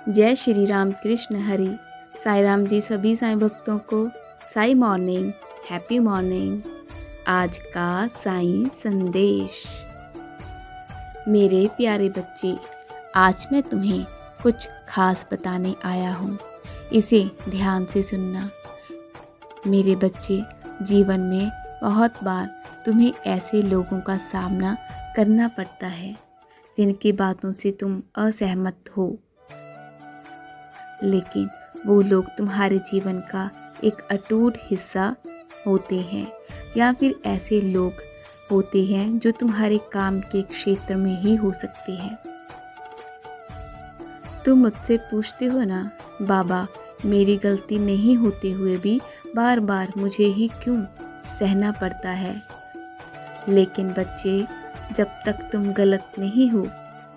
जय श्री राम कृष्ण हरि। साईं राम जी सभी साईं भक्तों को साई मॉर्निंग, हैप्पी मॉर्निंग। आज का साईं संदेश। मेरे प्यारे बच्चे, आज मैं तुम्हें कुछ खास बताने आया हूँ। इसे ध्यान से सुनना। मेरे बच्चे, जीवन में बहुत बार तुम्हें ऐसे लोगों का सामना करना पड़ता है जिनकी बातों से तुम असहमत हो, लेकिन वो लोग तुम्हारे जीवन का एक अटूट हिस्सा होते हैं, या फिर ऐसे लोग होते हैं जो तुम्हारे काम के क्षेत्र में ही हो सकते हैं। तुम मुझसे पूछते हो ना, बाबा मेरी गलती नहीं होते हुए भी बार बार मुझे ही क्यों सहना पड़ता है। लेकिन बच्चे, जब तक तुम गलत नहीं हो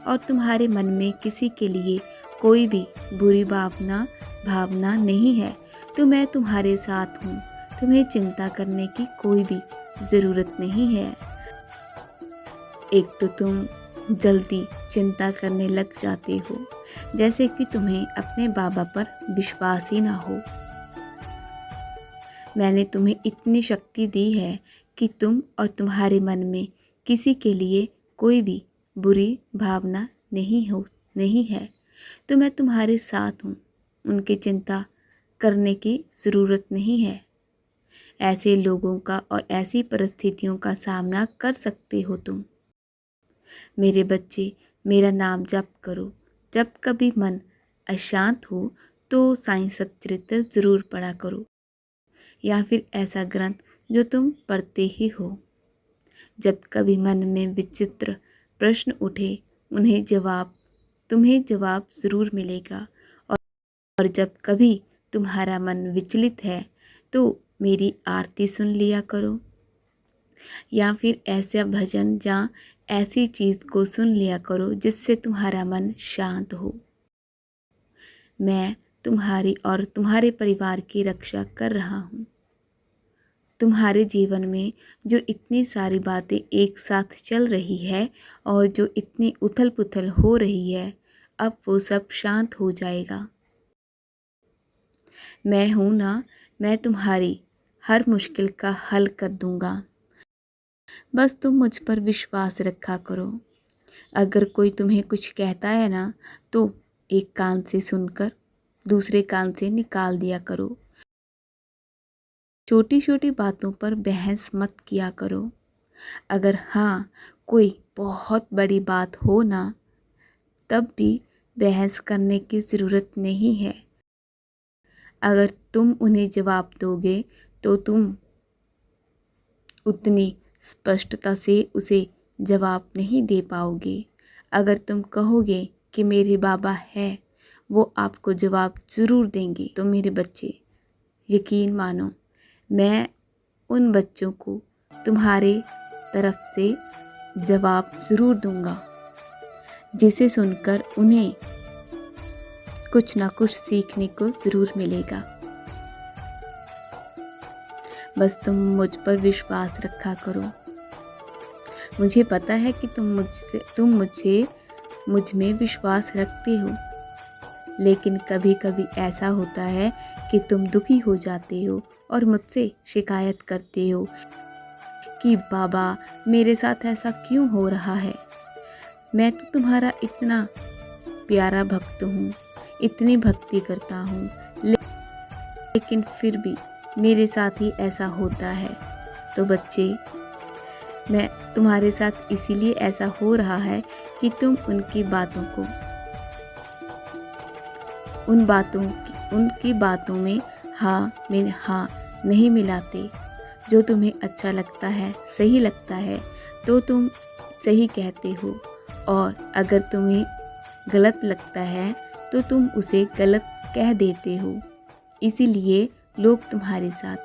और तुम्हारे मन में किसी के लिए कोई भी बुरी भावना नहीं है, तो मैं तुम्हारे साथ हूँ। तुम्हें चिंता करने की कोई भी ज़रूरत नहीं है। एक तो तुम जल्दी चिंता करने लग जाते हो, जैसे कि तुम्हें अपने बाबा पर विश्वास ही ना हो। मैंने तुम्हें इतनी शक्ति दी है कि तुम और तुम्हारे मन में किसी के लिए कोई भी बुरी भावना नहीं है, तो मैं तुम्हारे साथ हूँ। उनकी चिंता करने की ज़रूरत नहीं है। ऐसे लोगों का और ऐसी परिस्थितियों का सामना कर सकते हो तुम। मेरे बच्चे, मेरा नाम जप करो। जब कभी मन अशांत हो तो साईं सच्चरित्र ज़रूर पढ़ा करो, या फिर ऐसा ग्रंथ जो तुम पढ़ते ही हो। जब कभी मन में विचित्र प्रश्न उठे, तुम्हें जवाब ज़रूर मिलेगा। और जब कभी तुम्हारा मन विचलित है तो मेरी आरती सुन लिया करो, या फिर ऐसा भजन या ऐसी चीज़ को सुन लिया करो जिससे तुम्हारा मन शांत हो। मैं तुम्हारी और तुम्हारे परिवार की रक्षा कर रहा हूँ। तुम्हारे जीवन में जो इतनी सारी बातें एक साथ चल रही है और जो इतनी उथल पुथल हो रही है, अब वो सब शांत हो जाएगा। मैं हूँ ना, मैं तुम्हारी हर मुश्किल का हल कर दूँगा। बस तुम मुझ पर विश्वास रखा करो। अगर कोई तुम्हें कुछ कहता है ना, तो एक कान से सुनकर दूसरे कान से निकाल दिया करो। छोटी छोटी बातों पर बहस मत किया करो। अगर हाँ, कोई बहुत बड़ी बात हो ना, तब भी बहस करने की ज़रूरत नहीं है। अगर तुम उन्हें जवाब दोगे तो तुम उतनी स्पष्टता से उसे जवाब नहीं दे पाओगे। अगर तुम कहोगे कि मेरे बाबा है, वो आपको जवाब ज़रूर देंगे, तो मेरे बच्चे यकीन मानो, मैं उन बच्चों को तुम्हारे तरफ से जवाब ज़रूर दूंगा, जिसे सुनकर उन्हें कुछ ना कुछ सीखने को ज़रूर मिलेगा। बस तुम मुझ पर विश्वास रखा करो। मुझे पता है कि मुझ में विश्वास रखते हो, लेकिन कभी कभी ऐसा होता है कि तुम दुखी हो जाते हो और मुझसे शिकायत करते हो कि बाबा मेरे साथ ऐसा क्यों हो रहा है। मैं तो तुम्हारा इतना प्यारा भक्त हूँ, इतनी भक्ति करता हूँ, लेकिन फिर भी मेरे साथ ही ऐसा होता है। तो बच्चे, मैं तुम्हारे साथ इसीलिए ऐसा हो रहा है कि तुम उनकी बातों में हाँ नहीं मिलाते। जो तुम्हें अच्छा लगता है, सही लगता है, तो तुम सही कहते हो, और अगर तुम्हें गलत लगता है तो तुम उसे गलत कह देते हो। इसीलिए लोग तुम्हारे साथ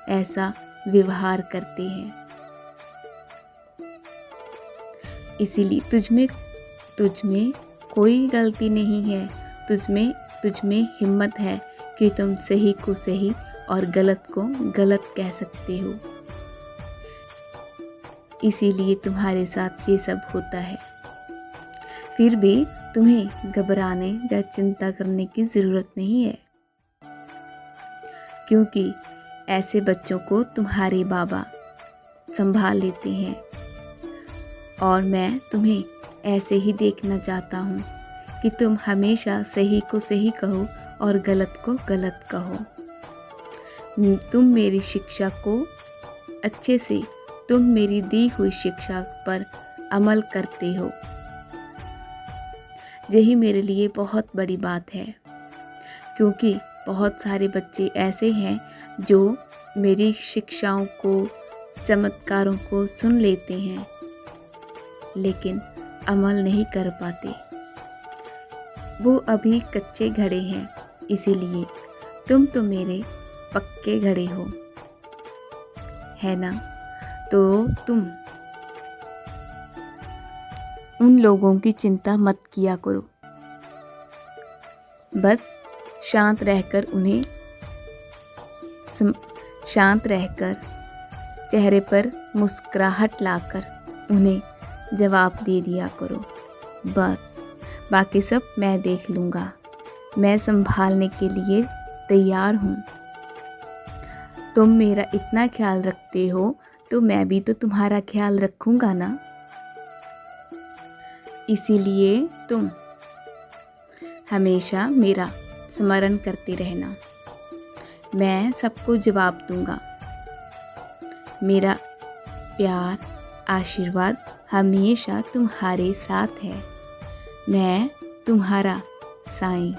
ऐसा व्यवहार करते हैं। इसीलिए तुझ में कोई गलती नहीं है। तुझ में हिम्मत है कि तुम सही को सही और गलत को गलत कह सकते हो। इसीलिए तुम्हारे साथ ये सब होता है। फिर भी तुम्हें घबराने या चिंता करने की ज़रूरत नहीं है, क्योंकि ऐसे बच्चों को तुम्हारे बाबा संभाल लेते हैं और मैं तुम्हें ऐसे ही देखना चाहता हूँ कि तुम हमेशा सही को सही कहो और गलत को गलत कहो। तुम मेरी शिक्षा को अच्छे से, तुम मेरी दी हुई शिक्षा पर अमल करते हो, यही मेरे लिए बहुत बड़ी बात है। क्योंकि बहुत सारे बच्चे ऐसे हैं जो मेरी शिक्षाओं को, चमत्कारों को सुन लेते हैं लेकिन अमल नहीं कर पाते। वो अभी कच्चे घड़े हैं, इसीलिए तुम तो मेरे पक्के घड़े हो, है ना? तो तुम उन लोगों की चिंता मत किया करो, बस शांत रहकर चेहरे पर मुस्कुराहट लाकर उन्हें जवाब दे दिया करो। बस बाकी सब मैं देख लूँगा, मैं संभालने के लिए तैयार हूँ। तुम मेरा इतना ख्याल रखते हो तो मैं भी तो तुम्हारा ख्याल रखूँगा ना। इसीलिए तुम हमेशा मेरा स्मरण करते रहना, मैं सबको जवाब दूंगा। मेरा प्यार, आशीर्वाद हमेशा तुम्हारे साथ है। मैं तुम्हारा साईं।